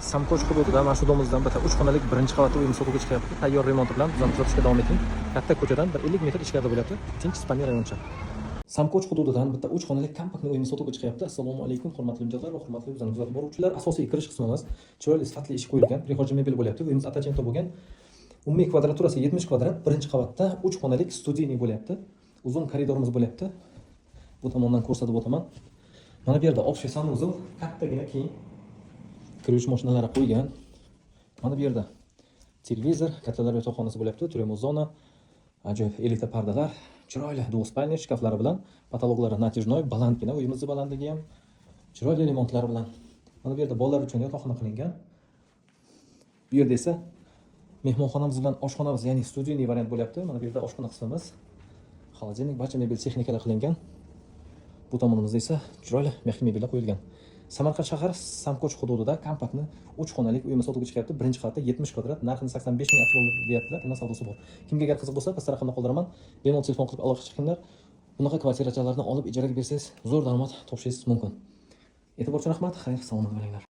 Samkoch hududida mana shu domimizdan bitta 3 xonalik birinchi qavatli uyimiz sotuvga chiqyapti. Tayyor remont bilan tuzatishga davom eting. Katta ko'chadan bir 50 metr ichkarida bo'lyapti. Tinch Ispaniya rayoncha. Samkoch hududidan bitta 3 xonalik kompaktli uyimiz sotuvga chiqyapti. Assalomu alaykum, hurmatli mijozlar va hurmatli kuzatuvchilar boruvchilar. Asosiy kirish qismimiz chiroyli sifatli ish qo'yilgan, prixoji mebel bo'lyapti. Uyimiz atachento bo'lgan. Umumiy kvadraturasi 70 kvadrat, birinchi qavatda 3 xonalik studiyniy bo'lyapti. Uzun koridorimiz bo'lyapti. Bu tomondan ko'rsatib o'taman. Mana bu yerda общий санузел, kattagina keng kiruvchi mashinalari qo'ygan. Mana bu yerda televizor, kattalar yotoqxonasi bo'lyapti, turmush zona, ajoyib elita pardalar, chiroyli двуспальный shkaflari bilan, потолоклari natijnoy, balandgina, uyimizning balandligi ham chiroyli remontlar bilan. Mana bu yerda bolalar uchun yotoqxona qilingan. Bu yerda esa mehmonxonamiz bilan oshxonamiz, ya'ni studiyniy variant bo'lyapti. Mana bu yerda oshxona qismimiz, xolodilnik, barcha mebel texnikalar qilingan. Bu tomonimizda esa chiroyli mexli mebellar qo'yilgan. Samarqand shahar Samkoch hududida kompaktni 3 xonalik uyimiz sotuvga chiqyapti. Birinchi qavatda 70 kvadrat, narxini 85 ming atrofida deyaptilar. Bundan savdosi bor. Kimga agar qiziq bo'lsa, pastda raqamni qoldiraman. Bemalol telefon qilib aloqa chiqinglar. Bunaqa kvartiralarni olib ijaraga bersangiz, zo'r daromad topishingiz mumkin. E'tibor uchun rahmat. Xayr, salomat bo'linglar.